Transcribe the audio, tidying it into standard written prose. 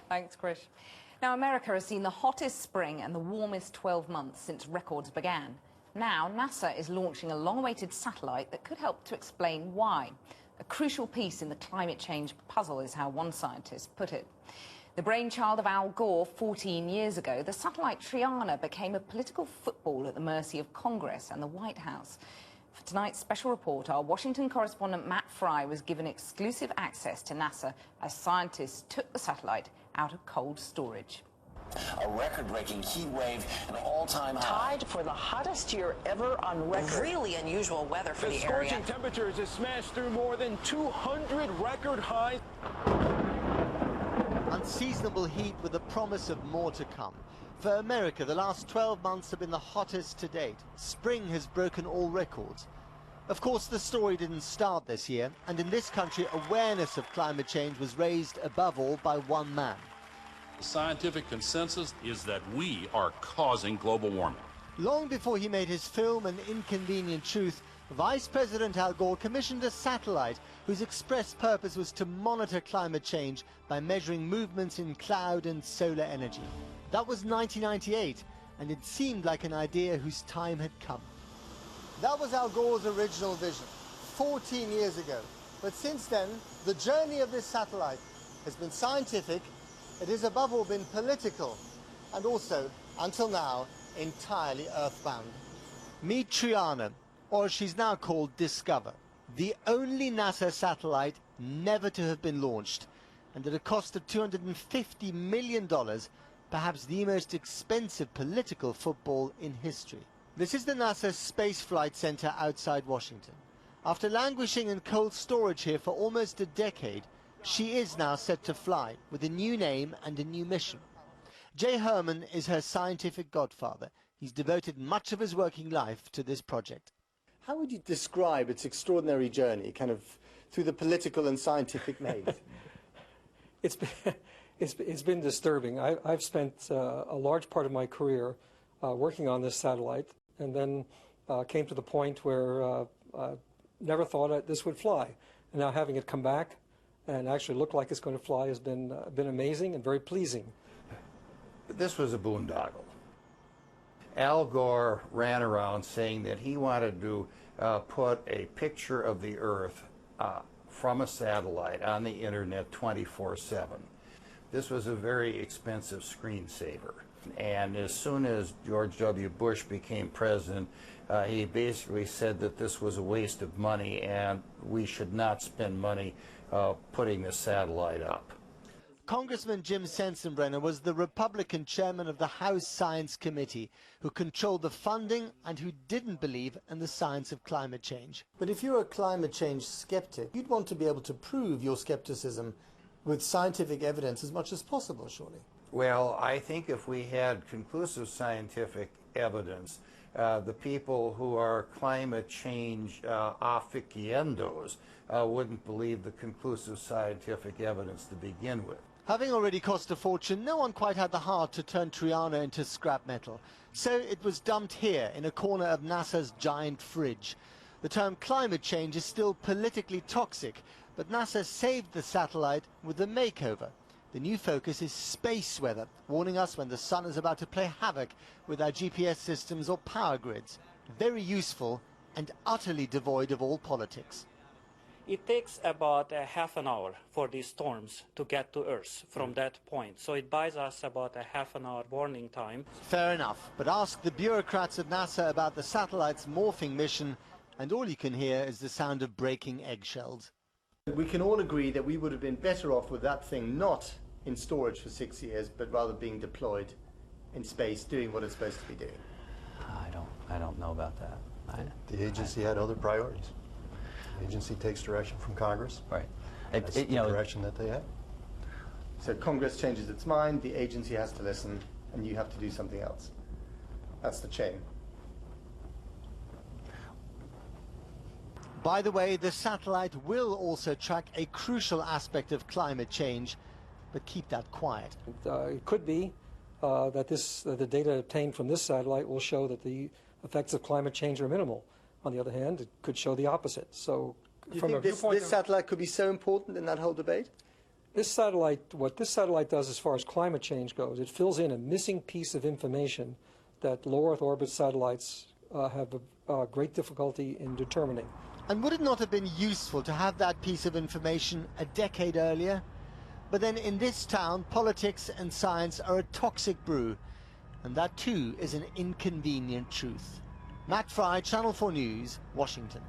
Thanks, Krish. Now, America has seen the hottest spring and the warmest 12 months since records began. Now, NASA is launching a long-awaited satellite that could help to explain why. A crucial piece in the climate change puzzle is how one scientist put it. The brainchild of Al Gore 14 years ago, the satellite Triana became a political football at the mercy of Congress and the White House. For tonight's special report, our Washington correspondent Matt Fry was given exclusive access to NASA as scientists took the satellite out of cold storage. A record-breaking heat wave, an all-time high. Tied for the hottest year ever on record. Really unusual weather for the area. Scorching temperatures have smashed through more than 200 record highs. Unseasonable heat with the promise of more to come. For America, the last 12 months have been the hottest to date. Spring has broken all records. Of course, the story didn't start this year, and in this country, awareness of climate change was raised above all by one man. The scientific consensus is that we are causing global warming. Long before he made his film An Inconvenient Truth, Vice President Al Gore commissioned a satellite whose express purpose was to monitor climate change by measuring movements in cloud and solar energy. That was 1998, and it seemed like an idea whose time had come. That was Al Gore's original vision, 14 years ago. But since then, the journey of this satellite has been scientific, it has above all been political, and also, until now, entirely earthbound. Meet Triana, or as she's now called, Discover, the only NASA satellite never to have been launched, and at a cost of $250 million, perhaps the most expensive political football in history. This is the NASA Space Flight Center outside Washington. After languishing in cold storage here for almost a decade, she is now set to fly with a new name and a new mission. Jay Herman is her scientific godfather. He's devoted much of his working life to this project. How would you describe its extraordinary journey, kind of through the political and scientific maze? It's been disturbing. I've spent a large part of my career working on this satellite, and then came to the point where never thought this would fly. And now having it come back and actually look like it's going to fly has been amazing and very pleasing. This was a boondoggle. Al Gore ran around saying that he wanted to put a picture of the Earth from a satellite on the internet 24/7. This was a very expensive screensaver. And as soon as George W. Bush became president, he basically said that this was a waste of money and we should not spend money putting the satellite up. Congressman Jim Sensenbrenner was the Republican chairman of the House Science Committee who controlled the funding and who didn't believe in the science of climate change. But if you're a climate change skeptic, you'd want to be able to prove your skepticism with scientific evidence as much as possible, surely. Well, I think if we had conclusive scientific evidence, the people who are climate change aficionados wouldn't believe the conclusive scientific evidence to begin with. Having already cost a fortune, no one quite had the heart to turn Triana into scrap metal. So it was dumped here in a corner of NASA's giant fridge. The term climate change is still politically toxic, but NASA saved the satellite with a makeover. The new focus is space weather, warning us when the sun is about to play havoc with our GPS systems or power grids. Very useful and utterly devoid of all politics. It takes about a half an hour for these storms to get to Earth from that point. So it buys us about a half an hour warning time. Fair enough, but ask the bureaucrats at NASA about the satellite's morphing mission, and all you can hear is the sound of breaking eggshells. We can all agree that we would have been better off with that thing not in storage for 6 years, but rather being deployed in space, doing what it's supposed to be doing. I don't know about that. The agency had other priorities. The agency takes direction from Congress. Right. That's the direction that they have. So Congress changes its mind, the agency has to listen, and you have to do something else. That's the chain. By the way, the satellite will also track a crucial aspect of climate change, but keep that quiet. It could be that the data obtained from this satellite will show that the effects of climate change are minimal. On the other hand, it could show the opposite. So, do you think this satellite could be so important in that whole debate? This satellite, what this satellite does as far as climate change goes, it fills in a missing piece of information that low Earth orbit satellites have great difficulty in determining. And would it not have been useful to have that piece of information a decade earlier? But then in this town, politics and science are a toxic brew, and that too is an inconvenient truth. Matt Fry, Channel 4 News, Washington.